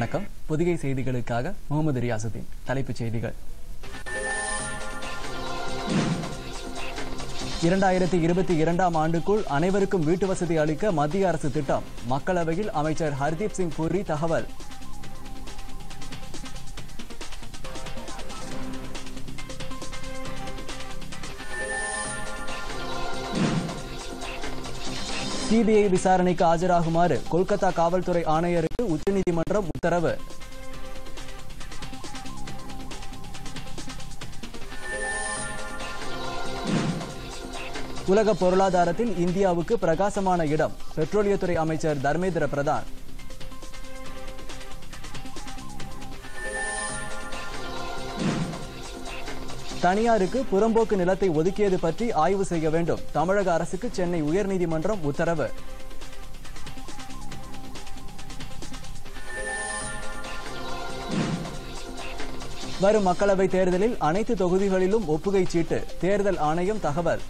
வணக்கம். புதிய செய்திகளுக்காக முகமது ரியாசுதீன். தலைப்புச் செய்திகள். 2022ஆம் ஆண்டுக்குள் அனைவருக்கும் வீட்டு வசதி அளிக்க மத்திய அரசு திட்டம். மக்களவையில் அமைச்சர் ஹர்தீப் சிங் பூரி தகவல். சிபிஐ விசாரணைக்கு ஆஜராகுமாறு கொல்கத்தா காவல்துறை ஆணையருக்கு உச்சநீதிமன்றம் உத்தரவு. உலக பொருளாதாரத்தில் இந்தியாவுக்கு பிரகாசமான இடம். பெட்ரோலியத்துறை அமைச்சர் தர்மேந்திர பிரதான். தனியாருக்கு புறம்போக்கு நிலத்தை ஒதுக்கியது பற்றி ஆய்வு செய்ய வேண்டும். தமிழக அரசுக்கு சென்னை உயர்நீதிமன்றம் உத்தரவு. வரும் மக்களவைத் தேர்தலில் அனைத்து தொகுதிகளிலும் ஒப்புகை சீட்டு. தேர்தல் ஆணையம் தகவல்.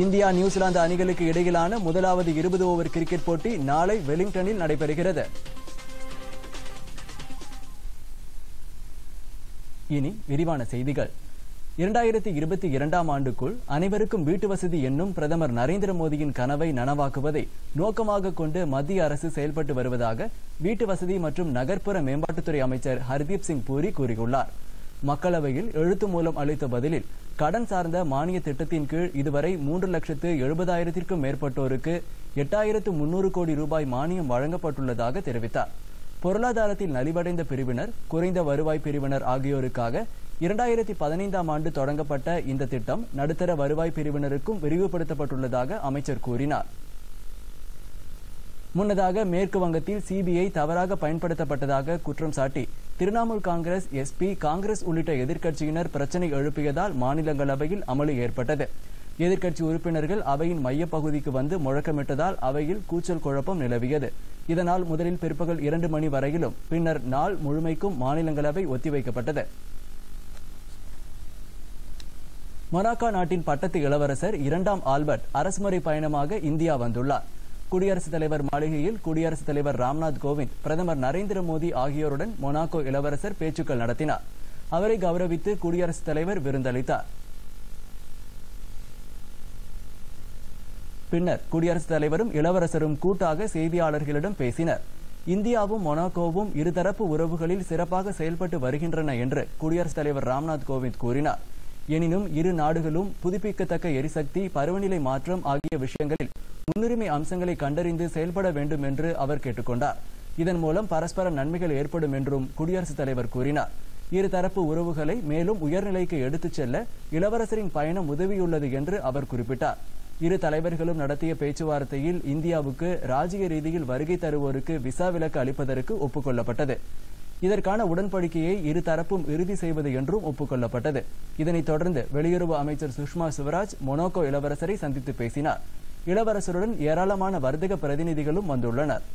இந்தியா நியூசிலாந்து அணிகளுக்கு இடையிலான முதலாவது 20 ஓவர் கிரிக்கெட் போட்டி நாளை வெலிங்டனில் நடைபெறுகிறது. இனி விரிவான செய்திகள். 2022ஆம் ஆண்டுக்குள் அனைவருக்கும் வீட்டு வசதி என்னும் பிரதமர் நரேந்திர மோடியின் கனவை நனவாக்குவதை நோக்கமாக கொண்டு மத்திய அரசு செயல்பட்டு வருவதாக வீட்டு வசதி மற்றும் நகர்ப்புற மேம்பாட்டுத்துறை அமைச்சர் ஹர்தீப் சிங் பூரி கூறியுள்ளார். மக்களவையில் எழுத்து மூலம் அளித்த பதிலில் கடன் சார்ந்த மானிய திட்டத்தின் கீழ் இதுவரை 3,70,000க்கும் மேற்பட்டோருக்கு 8,300 கோடி ரூபாய் மானியம் வழங்கப்பட்டுள்ளதாக தெரிவித்தார். பொருளாதாரத்தில் நலிவடைந்த பிரிவினர், குறைந்த வருவாய் பிரிவினர் ஆகியோருக்காக 2015ஆம் ஆண்டு தொடங்கப்பட்ட இந்த திட்டம் நடுத்தர வருவாய் பிரிவினருக்கும் விரிவுபடுத்தப்பட்டுள்ளதாக அமைச்சர் கூறினார். முன்னதாக மேற்கு வங்கத்தில் சிபிஐ தவறாக பயன்படுத்தப்பட்டதாக குற்றம் சாட்டி திரிணாமுல் காங்கிரஸ், எஸ்பி, காங்கிரஸ் உள்ளிட்ட எதிர்க்கட்சியினர் பிரச்சினை எழுப்பியதால் மாநிலங்களவையில் அமளி ஏற்பட்டது. எதிர்க்கட்சி உறுப்பினர்கள் அவையின் மையப்பகுதிக்கு வந்து முழக்கமிட்டதால் அவையில் கூச்சல் குழப்பம் நிலவியது. இதனால் முதலில் பிற்பகல் 2 மணி வரையிலும் பின்னர் நாள் முழுமைக்கும் மாநிலங்களவை ஒத்திவைக்கப்பட்டது. மொனாக்கோ நாட்டின் பட்டத்து இளவரசர் 2ஆம் ஆல்பர்ட் அரசுமுறை பயணமாக இந்தியா வந்துள்ளார். குடியரசுத் தலைவர் மாளிகையில் குடியரசுத் தலைவர் ராம்நாத் கோவிந்த், பிரதமர் நரேந்திர மோடி ஆகியோருடன் மொனாக்கோ இளவரசர் பேச்சுக்கள் நடத்தினார். அவரை கௌரவித்து குடியரசுத் தலைவர் விருந்தளித்தார். பின்னர் குடியரசுத் தலைவரும் இளவரசரும் கூட்டாக செய்தியாளர்களிடம் பேசினர். இந்தியாவும் மொனாக்கோவும் இருதரப்பு உறவுகளில் சிறப்பாக செயல்பட்டு வருகின்றன என்று குடியரசுத் தலைவர் ராம்நாத் கோவிந்த் கூறினார். எனினும் இரு நாடுகளும் புதுப்பிக்கத்தக்க எரிசக்தி, பருவநிலை மாற்றம் ஆகிய விஷயங்களில் முன்னுரிமை அம்சங்களை கண்டறிந்து செயல்பட வேண்டும் என்று அவர் கேட்டுக்கொண்டார். இதன் மூலம் பரஸ்பர நன்மைகள் ஏற்படும் என்றும் குடியரசுத் தலைவர் கூறினார். இருதரப்பு உறவுகளை மேலும் உயர்நிலைக்கு எடுத்துச் செல்ல இளவரசரின் பயணம் உதவியுள்ளது என்று அவர் குறிப்பிட்டார். இரு தலைவர்களும் நடத்திய பேச்சுவார்த்தையில் இந்தியாவுக்கு ராஜ்ய ரீதியில் வருகை தருவோருக்கு விசா விலக்கு அளிப்பதற்கு ஒப்புக்கொள்ளப்பட்டது. இதற்கான உடன்படிக்கையை இருதரப்பும் இறுதி செய்வது என்றும் ஒப்புக்கொள்ளப்பட்டது. இதனைத் தொடர்ந்து வெளியுறவு அமைச்சர் சுஷ்மா சுவராஜ் மொனாக்கோ இளவரசரை சந்தித்து பேசினார். இளவரசருடன் ஏராளமான வர்த்தக பிரதிநிதிகளும் வந்துள்ளனர்.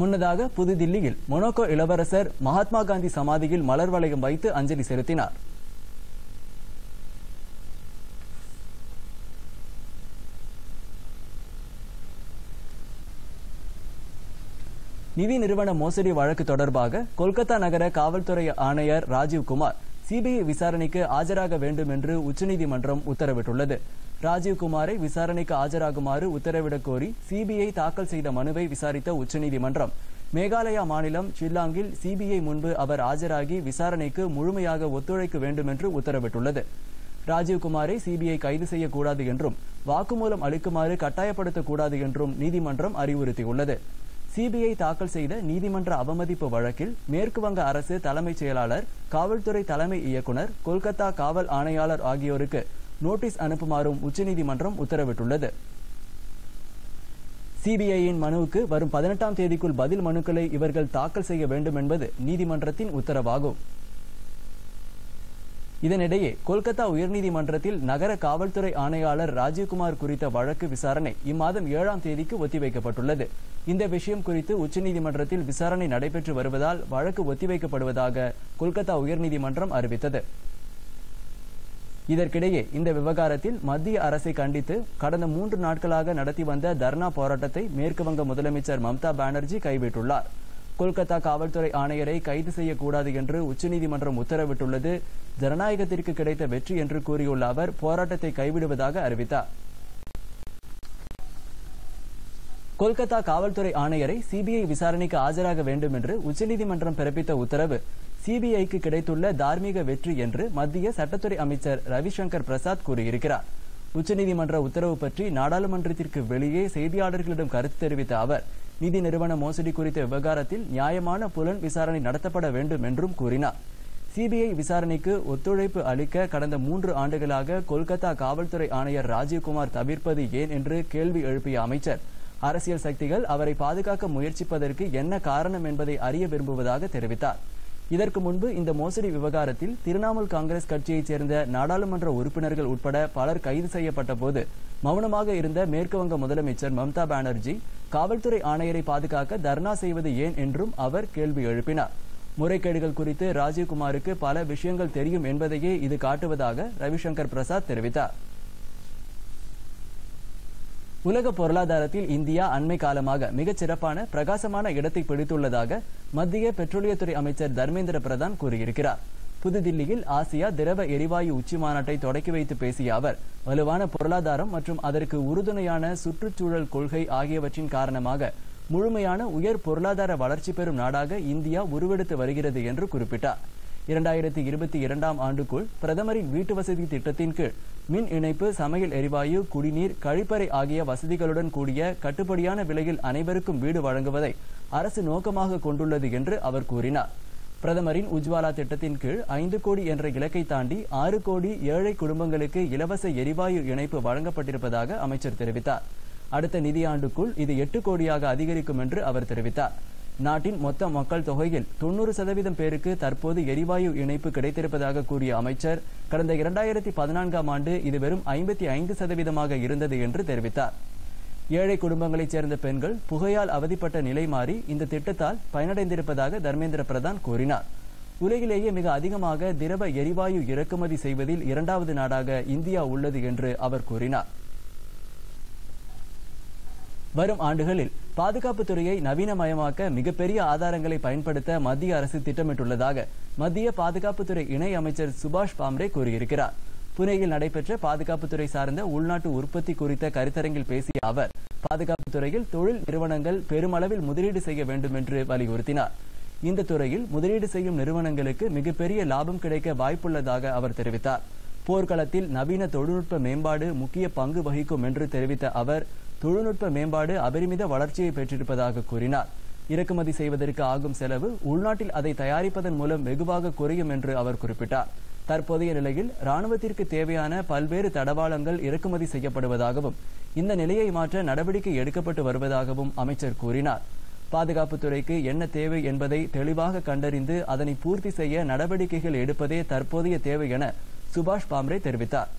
முன்னதாக புதுதில்லியில் மொனாக்கோ இளவரசர் மகாத்மா காந்தி சமாதியில் மலர் வளையம் வைத்து அஞ்சலி செலுத்தினார். நிதி நிறுவன மோசடி வழக்கு தொடர்பாக கொல்கத்தா நகர காவல்துறை ஆணையர் ராஜீவ்குமார் சிபிஐ விசாரணைக்கு ஆஜராக வேண்டும் என்று உச்சநீதிமன்றம் உத்தரவிட்டுள்ளது. ராஜீவ்குமாரை விசாரணைக்கு ஆஜராகுமாறு உத்தரவிடக் கோரி சிபிஐ தாக்கல் செய்த மனுவை விசாரித்த உச்சநீதிமன்றம் மேகாலயா மாநிலம் ஷில்லாங்கில் சிபிஐ முன்பு அவர் ஆஜராகி விசாரணைக்கு முழுமையாக ஒத்துழைக்க வேண்டும் என்று உத்தரவிட்டுள்ளது. ராஜீவ்குமாரை சிபிஐ கைது செய்யக்கூடாது என்றும் வாக்குமூலம் அளிக்குமாறு கட்டாயப்படுத்தக்கூடாது என்றும் நீதிமன்றம் அறிவுறுத்தியுள்ளது. சிபிஐ தாக்கல் செய்த நீதிமன்ற அவமதிப்பு வழக்கில் மேற்கு வங்க அரசு தலைமைச் செயலாளர், காவல்துறை தலைமை இயக்குநர், கொல்கத்தா காவல் ஆணையாளர் ஆகியோருக்கு நோட்டீஸ் அனுப்புமாறும் உச்சநீதிமன்றம் உத்தரவிட்டுள்ளது. சிபிஐயின் மனுவுக்கு வரும் 18ஆம் தேதிக்குள் பதில் மனுக்களை இவர்கள் தாக்கல் செய்ய வேண்டும் என்பது நீதிமன்றத்தின் உத்தரவாகும். இதனிடையே கொல்கத்தா உயர்நீதிமன்றத்தில் நகர காவல்துறை ஆணையாளர் ராஜீவ்குமார் குறித்த வழக்கு விசாரணை இம்மாதம் 7ஆம் தேதிக்கு ஒத்திவைக்கப்பட்டுள்ளது. இந்த விஷயம் குறித்து உச்சநீதிமன்றத்தில் விசாரணை நடைபெற்று வருவதால் வழக்கு ஒத்திவைக்கப்படுவதாக கொல்கத்தா உயர்நீதிமன்றம் அறிவித்தது. இதற்கிடையே இந்த விவகாரத்தில் மத்திய அரசை கண்டித்து கடந்த 3 நாட்களாக நடத்தி வந்த தர்ணா போராட்டத்தை மேற்கு வங்க முதலமைச்சர் மம்தா பானர்ஜி கைவிட்டுள்ளார். கொல்கத்தா காவல்துறை ஆணையரை கைது செய்யக்கூடாது என்று உச்சநீதிமன்றம் உத்தரவிட்டுள்ளது ஜனநாயகத்திற்கு கிடைத்த வெற்றி என்று கூறியுள்ள அவர் போராட்டத்தை கைவிடுவதாக அறிவித்தார். கொல்கத்தா காவல்துறை ஆணையரை சிபிஐ விசாரணைக்கு ஆஜராக வேண்டும் என்று உச்சநீதிமன்றம் பிறப்பித்த உத்தரவு சிபிஐக்கு கிடைத்துள்ள தார்மீக வெற்றி என்று மத்திய சட்டத்துறை அமைச்சர் ரவிசங்கர் பிரசாத் கூறியிருக்கிறார். உச்சநீதிமன்ற உத்தரவு பற்றி நாடாளுமன்றத்திற்கு வெளியே செய்தியாளர்களிடம் கருத்து தெரிவித்த அவர் நிதி நிறுவன மோசடி குறித்த விவகாரத்தில் நியாயமான புலன் விசாரணை நடத்தப்பட வேண்டும் என்றும் கூறினார். சிபிஐ விசாரணைக்கு ஒத்துழைப்பு அளிக்க கடந்த 3 ஆண்டுகளாக கொல்கத்தா காவல்துறை ஆணையர் ராஜீவ்குமார் தவிர்ப்பது ஏன் என்று கேள்வி எழுப்பிய அமைச்சர் அரசியல் சக்திகள் அவரை பாதுகாக்க முயற்சிப்பதற்கு என்ன காரணம் என்பதை அறிய விரும்புவதாக தெரிவித்தார். இதற்கு முன்பு இந்த மோசடி விவகாரத்தில் திரிணாமுல் காங்கிரஸ் கட்சியைச் சேர்ந்த நாடாளுமன்ற உறுப்பினர்கள் உட்பட பலர் கைது செய்யப்பட்ட போது மௌனமாக இருந்த மேற்குவங்க முதலமைச்சர் மம்தா பானர்ஜி காவல்துறை ஆணையரை பாதுகாக்க தர்ணா செய்வது ஏன் என்றும் அவர் கேள்வி எழுப்பினார். முறைகேடுகள் குறித்து ராஜீவ்குமாருக்கு பல விஷயங்கள் தெரியும் என்பதையே இது காட்டுவதாக ரவிசங்கர் பிரசாத் தெரிவித்தார். உலக பொருளாதாரத்தில் இந்தியா அண்மை காலமாக மிகச் சிறப்பான பிரகாசமான இடத்தை பிடித்துள்ளதாக மத்திய பெட்ரோலியத்துறை அமைச்சர் தர்மேந்திர பிரதான் கூறியிருக்கிறார். புதுதில்லியில் ஆசியா திரவ எரிவாயு உச்சி மாநாட்டை தொடக்கி வைத்து பேசிய அவர் வலுவான பொருளாதாரம் மற்றும் அதற்கு உறுதுணையான சுற்றுச்சூழல் கொள்கை ஆகியவற்றின் காரணமாக முழுமையான உயர் பொருளாதார வளர்ச்சி பெறும் நாடாக இந்தியா உருவெடுத்து வருகிறது என்று குறிப்பிட்டார். 2022ஆம் ஆண்டுக்குள் பிரதமரின் வீட்டு வசதி திட்டத்தின் கீழ் மின் இணைப்பு, சமையல் எரிவாயு, குடிநீர், கழிப்பறை ஆகிய வசதிகளுடன் கூடிய கட்டுப்படியான விலையில் அனைவருக்கும் வீடு வழங்குவதை அரசு நோக்கமாக கொண்டுள்ளது என்று அவர் கூறினார். பிரதமரின் உஜ்வாலா திட்டத்தின் கீழ் 5 கோடி என்ற இலக்கை தாண்டி 6 கோடி ஏழை குடும்பங்களுக்கு இலவச எரிவாயு இணைப்பு வழங்கப்பட்டிருப்பதாக அமைச்சர் தெரிவித்தார். அடுத்த நிதியாண்டுக்குள் இது 8 கோடியாக அதிகரிக்கும் என்று அவர் தெரிவித்தார். நாட்டின் மொத்த மக்கள் தொகையில் 90% பேருக்கு தற்போது எரிவாயு இணைப்பு கிடைத்திருப்பதாக கூறிய அமைச்சர் கடந்த 2014ஆம் ஆண்டு இது வெறும் 55% இருந்தது என்று தெரிவித்தார். ஏழை குடும்பங்களைச் சேர்ந்த பெண்கள் புகையால் அவதிப்பட்ட நிலை மாறி இந்த திட்டத்தால் பயனடைந்திருப்பதாக தர்மேந்திர பிரதான் கூறினார். உலகிலேயே மிக அதிகமாக திரவ எரிவாயு இறக்குமதி செய்வதில் 2வது நாடாக இந்தியா உள்ளது என்று அவர் கூறினார். வரும் ஆண்டுகளில் பாதுகாப்பு துறையை நவீனமயமாக்க மிகப்பெரிய ஆதாரங்களை பயன்படுத்த மத்திய அரசு திட்டமிட்டுள்ளதாக மத்திய பாதுகாப்புத்துறை இணை அமைச்சர் சுபாஷ் பாம்ரே கூறியிருக்கிறார். புனேயில் நடைபெற்ற பாதுகாப்புத்துறை சார்ந்த உள்நாட்டு உற்பத்தி குறித்த கருத்தரங்கில் பேசிய அவர் பாதுகாப்பு துறையில் தொழில் நிறுவனங்கள் பெருமளவில் முதலீடு செய்ய வேண்டும் என்று வலியுறுத்தினார். இந்த துறையில் முதலீடு செய்யும் நிறுவனங்களுக்கு மிகப்பெரிய லாபம் கிடைக்க வாய்ப்புள்ளதாக அவர் தெரிவித்தார். போர்க்களத்தில் நவீன தொழில்நுட்ப மேம்பாடு முக்கிய பங்கு வகிக்கும் என்று தெரிவித்த அவர் தொழில்நுட்ப மேம்பாடு அபரிமித வளர்ச்சியை பெற்றிருப்பதாக கூறினார். இறக்குமதி செய்வதற்கு ஆகும் செலவு உள்நாட்டில் அதை தயாரிப்பதன் மூலம் வெகுவாக குறையும் என்று அவர் குறிப்பிட்டார். தற்போதைய நிலையில் ராணுவத்திற்கு தேவையான பல்வேறு தடவாளங்கள் இறக்குமதி செய்யப்படுவதாகவும் இந்த நிலையை மாற்ற நடவடிக்கை எடுக்கப்பட்டு வருவதாகவும் அமைச்சர் கூறினார். பாதுகாப்புத்துறைக்கு என்ன தேவை என்பதை தெளிவாக கண்டறிந்து அதனை பூர்த்தி செய்ய நடவடிக்கைகள் எடுப்பதே தற்போதைய தேவை என சுபாஷ் பாம்ரே தெரிவித்தார்.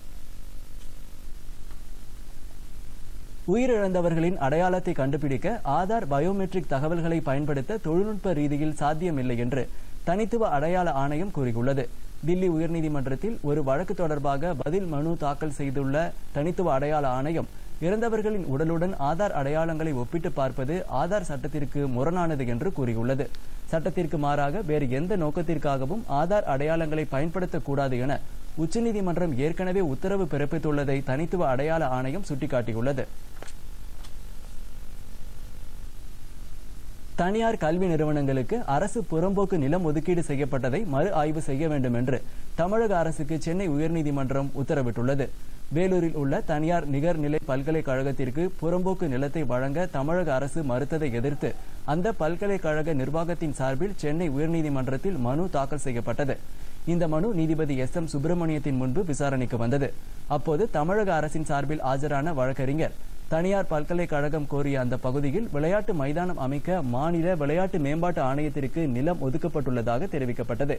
உயிரிழந்தவர்களின் அடையாளத்தை கண்டுபிடிக்க ஆதார் பயோமெட்ரிக் தகவல்களை பயன்படுத்த தொழில்நுட்ப ரீதியில் சாத்தியமில்லை என்று தனித்துவ அடையாள ஆணையம் கூறியுள்ளது. தில்லி உயர்நீதிமன்றத்தில் ஒரு வழக்கு தொடர்பாக பதில் மனு தாக்கல் செய்துள்ள தனித்துவ அடையாள ஆணையம் இறந்தவர்களின் உடலுடன் ஆதார் அடையாளங்களை ஒப்பிட்டு பார்ப்பது ஆதார் சட்டத்திற்கு முரணானது என்று கூறியுள்ளது. சட்டத்திற்கு மாறாக வேறு எந்த நோக்கத்திற்காகவும் ஆதார் அடையாளங்களை பயன்படுத்தக்கூடாது என உச்சநீதிமன்றம் ஏற்கனவே உத்தரவு பிறப்பித்துள்ளதை தனித்துவ அடையாள ஆணையம் சுட்டிக்காட்டியுள்ளது. தனியார் கல்வி நிறுவனங்களுக்கு அரசு புறம்போக்கு நிலம் ஒதுக்கீடு செய்யப்பட்டதை மறு ஆய்வு செய்ய வேண்டும் என்று தமிழக அரசுக்கு சென்னை உயர்நீதிமன்றம் உத்தரவிட்டுள்ளது. வேலூரில் உள்ள தனியார் நிகர்நிலை பல்கலைக்கழகத்திற்கு புறம்போக்கு நிலத்தை வழங்க தமிழக அரசு மறுத்ததை எதிர்த்து அந்த பல்கலைக்கழக நிர்வாகத்தின் சார்பில் சென்னை உயர்நீதிமன்றத்தில் மனு தாக்கல் செய்யப்பட்டது. இந்த மனு நீதிபதி SM சுப்பிரமணியத்தின் முன்பு விசாரணைக்கு வந்தது. அப்போது தமிழக அரசின் சார்பில் ஆஜரான வழக்கறிஞர் தனியார் பல்கலைக்கழகம் கோரிய அந்த பகுதியில் விளையாட்டு மைதானம் அமைக்க மாநில விளையாட்டு மேம்பாட்டு ஆணையத்திற்கு நிலம் ஒதுக்கப்பட்டுள்ளதாக தெரிவிக்கப்பட்டது.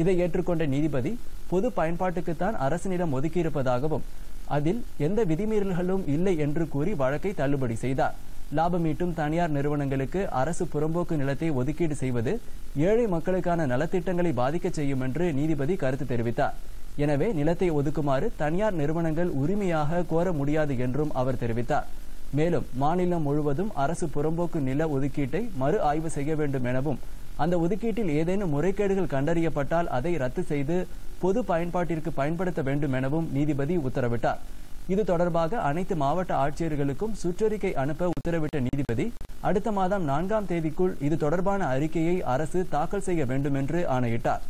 இதை ஏற்றுக்கொண்ட நீதிபதி பொது பயன்பாட்டுக்குத்தான் அரசு நிலம் ஒதுக்கியிருப்பதாகவும் அதில் எந்த விதிமீறல்களும் இல்லை என்று கூறி வழக்கை தள்ளுபடி செய்தார். லாபமீட்டும் தனியார் நிறுவனங்களுக்கு அரசு புறம்போக்கு நிலத்தை ஒதுக்கீடு செய்வது ஏழை மக்களுக்கான நலத்திட்டங்களை பாதிக்க செய்யும் என்று நீதிபதி கருத்து தெரிவித்தார். எனவே நிலத்தை ஒதுக்குமாறு தனியார் நிறுவனங்கள் உரிமையாக கோர முடியாது என்றும் அவர் தெரிவித்தார். மேலும் மாநிலம் முழுவதும் அரசு புறம்போக்கு நில ஒதுக்கீட்டை மறு ஆய்வு செய்ய வேண்டும் எனவும் அந்த ஒதுக்கீட்டில் ஏதேனும் முறைகேடுகள் கண்டறியப்பட்டால் அதை ரத்து செய்து பொது பயன்பாட்டிற்கு பயன்படுத்த வேண்டும் எனவும் நீதிபதி உத்தரவிட்டார். இது தொடர்பாக அனைத்து மாவட்ட ஆட்சியர்களுக்கும் சுற்றறிக்கை அனுப்ப உத்தரவிட்ட நீதிபதி அடுத்த மாதம் 4ஆம் தேதிக்குள் இது தொடர்பான அறிக்கையை அரசு தாக்கல் செய்ய வேண்டும் என்று ஆணையிட்டார்.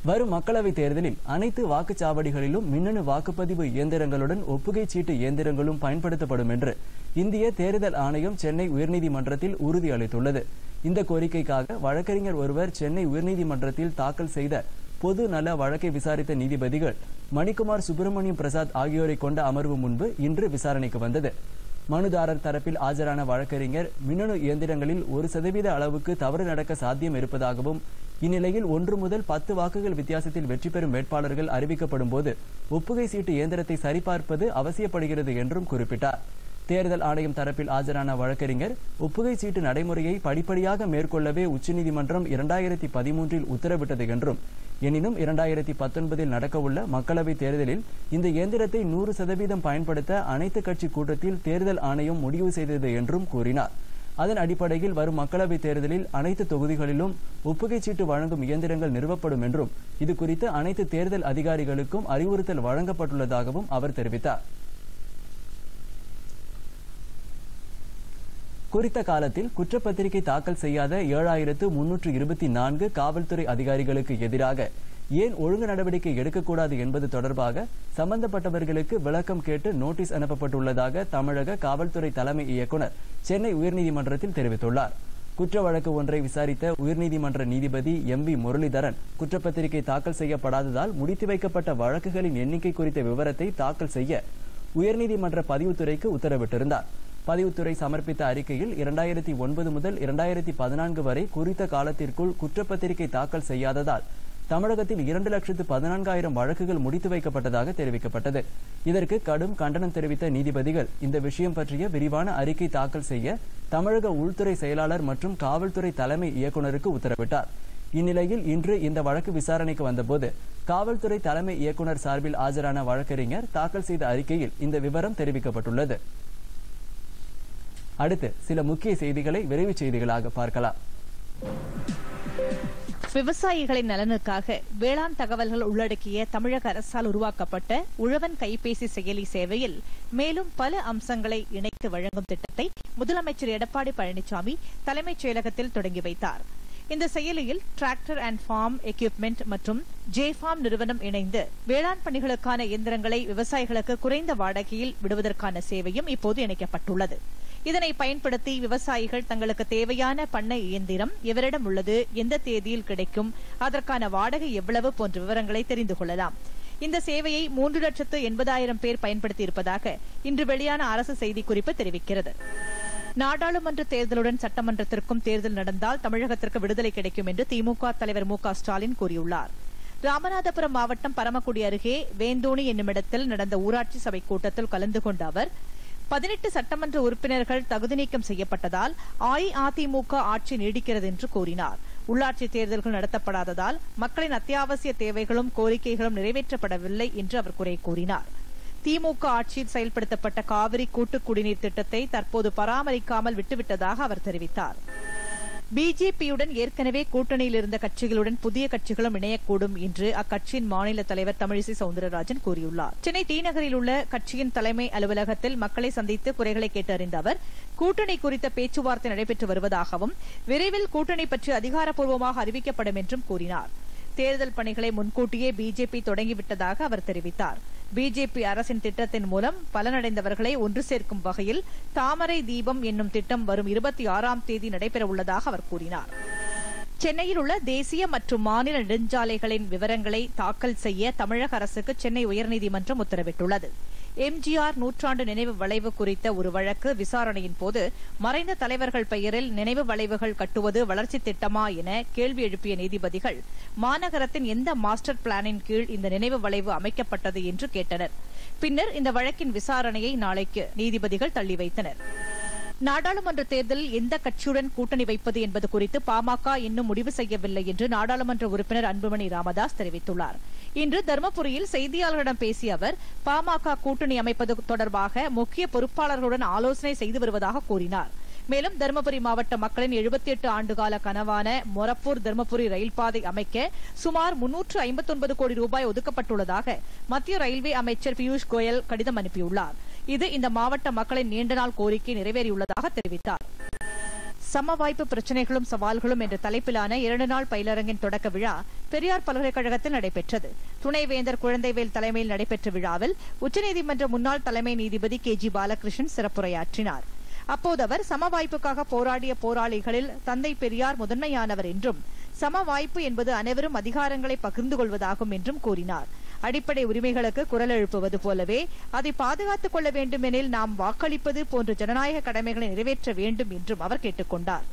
வரும் மக்களவைத் தேர்தலில் அனைத்து வாக்குச்சாவடிகளிலும் மின்னணு வாக்குப்பதிவு இயந்திரங்களுடன் ஒப்புகை சீட்டு இயந்திரங்களும் பயன்படுத்தப்படும் என்று இந்திய தேர்தல் ஆணையம் சென்னை உயர்நீதிமன்றத்தில் உறுதியளித்துள்ளது. இந்த கோரிக்கைக்காக வழக்கறிஞர் ஒருவர் சென்னை உயர்நீதிமன்றத்தில் தாக்கல் செய்த பொது நல வழக்கை விசாரித்த நீதிபதிகள் மணிக்குமார், சுப்பிரமணியம் பிரசாத் ஆகியோரை கொண்ட அமர்வு முன்பு இன்று விசாரணைக்கு வந்தது. மனுதாரர் தரப்பில் ஆஜரான வழக்கறிஞர் மின்னணு இயந்திரங்களில் 1% அளவுக்கு தவறு நடக்க சாத்தியம் இருப்பதாகவும் இந்நிலையில் 1 முதல் 10 வாக்குகள் வித்தியாசத்தில் வெற்றி பெறும் வேட்பாளர்கள் அறிவிக்கப்படும் போது ஒப்புகை சீட்டு இயந்திரத்தை சரிபார்ப்பது அவசியப்படுகிறது என்றும் குறிப்பிட்டார். தேர்தல் ஆணையம் தரப்பில் ஆஜரான வழக்கறிஞர் ஒப்புகை சீட்டு நடைமுறையை படிப்படியாக மேற்கொள்ளவே உச்சநீதிமன்றம் 2013 உத்தரவிட்டது என்றும் எனினும் 2019 நடக்கவுள்ள மக்களவைத் தேர்தலில் இந்த இயந்திரத்தை 100% பயன்படுத்த அனைத்து கட்சி கூட்டத்தில் தேர்தல் ஆணையம் முடிவு செய்தது என்றும் கூறினார். அதன் அடிப்படையில் வரும் மக்களவைத் தேர்தலில் அனைத்து தொகுதிகளிலும் ஒப்புகை சீட்டு வழங்கும் இயந்திரங்கள் நிறுவப்படும் என்றும் இது குறித்து அனைத்து தேர்தல் அதிகாரிகளுக்கும் அறிவுறுத்தல் வழங்கப்பட்டுள்ளதாகவும் அவர் தெரிவித்தார். குறித்த காலத்தில் குற்றப்பத்திரிகை தாக்கல் செய்யாத 7324 காவல்துறை அதிகாரிகளுக்கு எதிராக ஏன் ஒழுங்கு நடவடிக்கை எடுக்கக்கூடாது என்பது தொடர்பாக சம்பந்தப்பட்டவர்களுக்கு விளக்கம் கேட்டு நோட்டீஸ் அனுப்பப்பட்டுள்ளதாக தமிழக காவல்துறை தலைமை இயக்குநர் சென்னை உயர்நீதிமன்றத்தில் தெரிவித்துள்ளார். குற்ற வழக்கு ஒன்றை விசாரித்த உயர்நீதிமன்ற நீதிபதி MV முரளிதரன் குற்றப்பத்திரிகை தாக்கல் செய்யப்படாததால் முடித்து வைக்கப்பட்ட வழக்குகளின் எண்ணிக்கை குறித்த விவரத்தை தாக்கல் செய்ய உயர்நீதிமன்ற பதிவுத்துறைக்கு உத்தரவிட்டிருந்தார். பதிவுத்துறை சமர்ப்பித்த அறிக்கையில் 2009 முதல் 2014 வரை குறித்த காலத்திற்குள் குற்றப்பத்திரிகை தாக்கல் செய்யாததால் தமிழகத்தில் 2,14,000 வழக்குகள் முடித்து வைக்கப்பட்டதாக தெரிவிக்கப்பட்டது. இதற்கு கடும் கண்டனம் தெரிவித்த நீதிபதிகள் இந்த விஷயம் பற்றிய விரிவான அறிக்கை தாக்கல் செய்ய தமிழக உள்துறை செயலாளர் மற்றும் காவல்துறை தலைமை இயக்குநருக்கு உத்தரவிட்டார். இந்நிலையில் இன்று இந்த வழக்கு விசாரணைக்கு வந்தபோது காவல்துறை தலைமை இயக்குநர் சார்பில் ஆஜரான வழக்கறிஞர் தாக்கல் செய்த அறிக்கையில் இந்த விவரம் தெரிவிக்கப்பட்டுள்ளது. அடுத்து சில முக்கிய செய்திகளை விரைவு செய்திகளாக பார்க்கலாம். விவசாயிகளின் நலனுக்காக வேளாண் தகவல்கள் உள்ளடக்கிய தமிழக அரசால் உருவாக்கப்பட்ட உழவன் கைபேசி செயலி சேவையில் மேலும் பல அம்சங்களை இணைத்து வழங்கும் திட்டத்தை முதலமைச்சர் எடப்பாடி பழனிசாமி தலைமைச் செயலகத்தில் தொடங்கி வைத்தார். இந்த செயலியில் டிராக்டர் அண்ட் ஃபார்ம் எக்யூப்மெண்ட் மற்றும் ஜே-ஃபார்ம் நிறுவனம் இணைந்து வேளாண் பணிகளுக்கான இயந்திரங்களை விவசாயிகளுக்கு குறைந்த வாடகையில் விடுவதற்கான சேவையும் இப்போது இணைக்கப்பட்டுள்ளது. இதனை பயன்படுத்தி விவசாயிகள் தங்களுக்கு தேவையான பண்ணை இயந்திரம் எவரிடம் உள்ளது, எந்த தேதியில் கிடைக்கும், அதற்கான வாடகை எவ்வளவு போன்ற விவரங்களை தெரிந்து கொள்ளலாம். இந்த சேவையை 3,80,000 பேர் பயன்படுத்தியிருப்பதாக இன்று வெளியான அரசு செய்திக்குறிப்பு தெரிவிக்கிறது. நாடாளுமன்ற தேர்தலுடன் சட்டமன்றத்திற்கும் தேர்தல் நடந்தால் தமிழகத்திற்கு விடுதலை கிடைக்கும் என்று திமுக தலைவர் மு.க. ஸ்டாலின் கூறியுள்ளார். ராமநாதபுரம் மாவட்டம் பரமக்குடி அருகே வேந்தோணி என்னுமிடத்தில் நடந்த ஊராட்சி சபை கூட்டத்தில் கலந்து கொண்ட அவர் 18 சட்டமன்ற உறுப்பினர்கள் தகுதி நீக்கம் செய்யப்பட்டதால் அஇஅதிமுக ஆட்சி நீடிக்கிறது என்று கூறினார். உள்ளாட்சி தேர்தல்கள் நடத்தப்படாததால் மக்களின் அத்தியாவசிய தேவைகளும் கோரிக்கைகளும் நிறைவேற்றப்படவில்லை என்று அவர் குறை கூறினார். திமுக ஆட்சியில் செயல்படுத்தப்பட்ட காவிரி கூட்டு குடிநீர் திட்டத்தை தற்போது பராமரிக்காமல் விட்டுவிட்டதாக அவர் தெரிவித்தார். பிஜேபியுடன் ஏற்கனவே கூட்டணியில் இருந்த கட்சிகளுடன் புதிய கட்சிகளும் இணையக்கூடும் என்று அக்கட்சியின் மாநில தலைவர் தமிழிசை சவுந்தரராஜன் கூறியுள்ளார். சென்னை டி நகரில் உள்ள கட்சியின் தலைமை அலுவலகத்தில் மக்களை சந்தித்து குறைகளை கேட்டறிந்த அவர் கூட்டணி குறித்த பேச்சுவார்த்தை நடைபெற்று வருவதாகவும் விரைவில் கூட்டணி பற்றி அதிகாரப்பூர்வமாக அறிவிக்கப்படும் என்றும் கூறினார். தேர்தல் பணிகளை முன்கூட்டியே பிஜேபி தொடங்கிவிட்டதாக அவர் தெரிவித்தார். பிஜேபி அரசின் திட்டத்தின் மூலம் பலனடைந்தவர்களை ஒன்று சேர்க்கும் வகையில் தாமரை தீபம் என்னும் திட்டம் வரும் 26ஆம் தேதி நடைபெறவுள்ளதாக அவர் கூறினார். சென்னையில் உள்ள தேசிய மற்றும் மாநில நெடுஞ்சாலைகளின் விவரங்களை தாக்கல் செய்ய தமிழக அரசுக்கு சென்னை உயர்நீதிமன்றம் உத்தரவிட்டுள்ளது. எம்ஜிஆர் நூற்றாண்டு நினைவு வளைவு குறித்த ஒரு வழக்கு விசாரணையின் போது மறைந்த தலைவர்கள் பெயரில் நினைவு வளைவுகள் கட்டுவது வளர்ச்சித் திட்டமா என கேள்வி எழுப்பிய நீதிபதிகள் மாநகரத்தின் எந்த மாஸ்டர் பிளானின் கீழ் இந்த நினைவு வளைவு அமைக்கப்பட்டது என்று கேட்டனர். பின்னர் இந்த வழக்கின் விசாரணையை நாளைக்கு நீதிபதிகள் தள்ளி வைத்தனர். நாடாளுமன்ற தேர்தலில் எந்த கட்சியுடன் கூட்டணி வைப்பது என்பது குறித்து பாமக இன்னும் முடிவு செய்யவில்லை என்று நாடாளுமன்ற உறுப்பினர் அன்புமணி ராமதாஸ் தெரிவித்துள்ளார். இன்று தருமபுரியில் செய்தியாளர்களிடம் பேசிய அவர், பாமக கூட்டணி அமைப்பது தொடர்பாக முக்கிய பொறுப்பாளர்களுடன் ஆலோசனை செய்து வருவதாக கூறினார். மேலும் தருமபுரி மாவட்ட மக்களின் 78 ஆண்டுகால கனவான மொரப்பூர் தருமபுரி ரயில் பாதை அமைக்க சுமார் 359 கோடி ரூபாய் ஒதுக்கப்பட்டுள்ளதாக மத்திய ரயில்வே அமைச்சர் பியூஷ் கோயல் கடிதம் அனுப்பியுள்ளார். இது இந்த மாவட்ட மக்களின் நீண்ட நாள் கோரிக்கை நிறைவேறியுள்ளதாக தெரிவித்தார். சம வாய்ப்பு பிரச்சினைகளும் சவால்களும் என்ற தலைப்பிலான 2 நாள் பயிலரங்கின் தொடக்க விழா பெரியார் பல்கலைக்கழகத்தில் நடைபெற்றது. துணைவேந்தர் குழந்தைவேல் தலைமையில் நடைபெற்ற விழாவில் உச்சநீதிமன்ற முன்னாள் தலைமை நீதிபதி KG பாலகிருஷ்ணன் சிறப்புரையாற்றினார். அப்போது அவர் சம வாய்ப்புக்காக போராடிய போராளிகளில் தந்தை பெரியார் முதன்மையானவர் என்றும் சம வாய்ப்பு என்பது அனைவரும் அதிகாரங்களை பகிர்ந்து கொள்வதாகும் என்றும் கூறினார். அடிப்படை உரிமைகளுக்கு குரல் எழுப்புவது போலவே அதை பாதுகாத்துக் கொள்ள வேண்டுமெனில் நாம் வாக்களிப்பது போன்ற ஜனநாயக கடமைகளை நிறைவேற்ற வேண்டும் என்றும் அவர் கேட்டுக் கொண்டார்.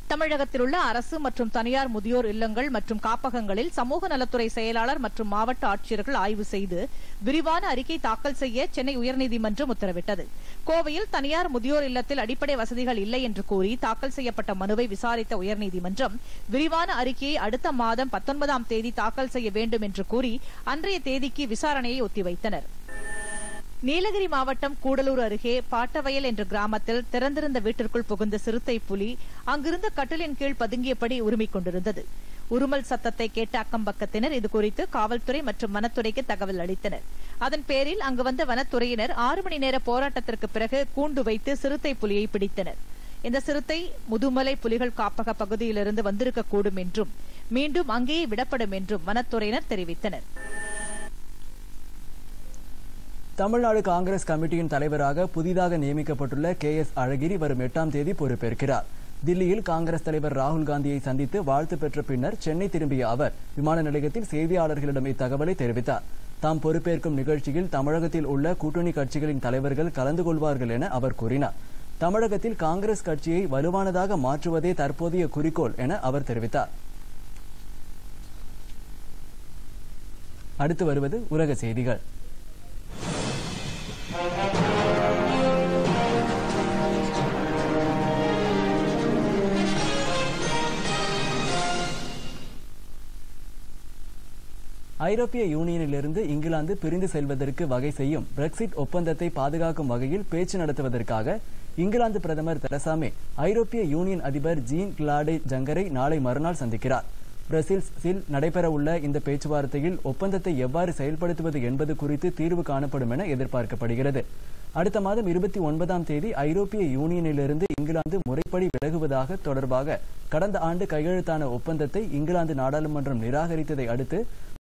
தமிழகத்தில் உள்ள அரசு மற்றும் தனியார் முதியோர் இல்லங்கள் மற்றும் காப்பகங்களில் சமூக நலத்துறை செயலாளர் மற்றும் மாவட்ட ஆட்சியர்கள் ஆய்வு செய்து விரிவான அறிக்கை தாக்கல் செய்ய சென்னை உயர்நீதிமன்றம் உத்தரவிட்டது. கோவையில் தனியார் முதியோர் இல்லத்தில் அடிப்படை வசதிகள் இல்லை என்று கூறி தாக்கல் செய்யப்பட்ட மனுவை விசாரித்த உயர்நீதிமன்றம் விரிவான அறிக்கையை அடுத்த மாதம் 19ஆம் தேதி தாக்கல் செய்ய வேண்டும் என்று கூறி அன்றைய தேதிக்கு விசாரணையை ஒத்திவைத்தனர். நீலகிரி மாவட்டம் கூடலூர் அருகே பாட்டவயல் என்ற கிராமத்தில் திறந்திருந்த வீட்டிற்குள் புகுந்த சிறுத்தை புலி அங்கிருந்த கட்டிலின் கீழ் பதுங்கியபடி உருமிக் கொண்டிருந்தது. உருமல் சத்தத்தை கேட்ட அக்கம்பக்கத்தினர் இதுகுறித்து காவல்துறை மற்றும் வனத்துறைக்கு தகவல் அளித்தனர். அதன் பேரில் அங்கு வந்த வனத்துறையினர் 6 மணி நேர போராட்டத்திற்கு பிறகு கூண்டு வைத்து சிறுத்தை புலியை பிடித்தனர். இந்த சிறுத்தை முதுமலை புலிகள் காப்பக பகுதியிலிருந்து வந்திருக்கக்கூடும் என்றும் மீண்டும் அங்கேயே விடப்படும் என்றும் வனத்துறையினர் தெரிவித்தனர். தமிழ்நாடு காங்கிரஸ் கமிட்டியின் தலைவராக புதிதாக நியமிக்கப்பட்டுள்ள KS அழகிரி வரும் 8ஆம் தேதி பொறுப்பேற்கிறார். தில்லியில் காங்கிரஸ் தலைவர் ராகுல் காந்தியை சந்தித்து வாழ்த்து பெற்ற பின்னர் சென்னை திரும்பிய அவர் விமான நிலையத்தில் செய்தியாளர்களிடம் இத்தகவலை தெரிவித்தார். தாம் பொறுப்பேற்கும் நிகழ்ச்சியில் தமிழகத்தில் உள்ள கூட்டணி கட்சிகளின் தலைவர்கள் கலந்து கொள்வார்கள் என அவர் கூறினார். தமிழகத்தில் காங்கிரஸ் கட்சியை வலுவானதாக மாற்றுவதே தற்போதைய குறிக்கோள் என அவர் தெரிவித்தார். அடுத்து வருவது உலக செய்திகள். ஐரோப்பிய யூனியனிலிருந்து இங்கிலாந்து பிரிந்து செல்வதற்கு வகை செய்யும் பிரெக்சிட் ஒப்பந்தத்தை பாதுகாக்கும் வகையில் பேச்சு நடத்துவதற்காக இங்கிலாந்து பிரதமர் தெரசா மே ஐரோப்பிய யூனியன் அதிபர் ஜீன் கிளாடே ஜங்கரை நாளை மறுநாள் சந்திக்கிறார். பிரசல்ஸில் நடைபெறவுள்ள இந்த பேச்சுவார்த்தையில் ஒப்பந்தத்தை எவ்வாறு செயல்படுத்துவது என்பது குறித்து தீர்வு காணப்படும் என எதிர்பார்க்கப்படுகிறது. அடுத்த மாதம் 29ஆம் தேதி ஐரோப்பிய யூனியனிலிருந்து இங்கிலாந்து முறைப்படி விலகுவதாக தொடர்பாக கடந்த ஆண்டு கையெழுத்தான ஒப்பந்தத்தை இங்கிலாந்து நாடாளுமன்றம் நிராகரித்ததை அடுத்து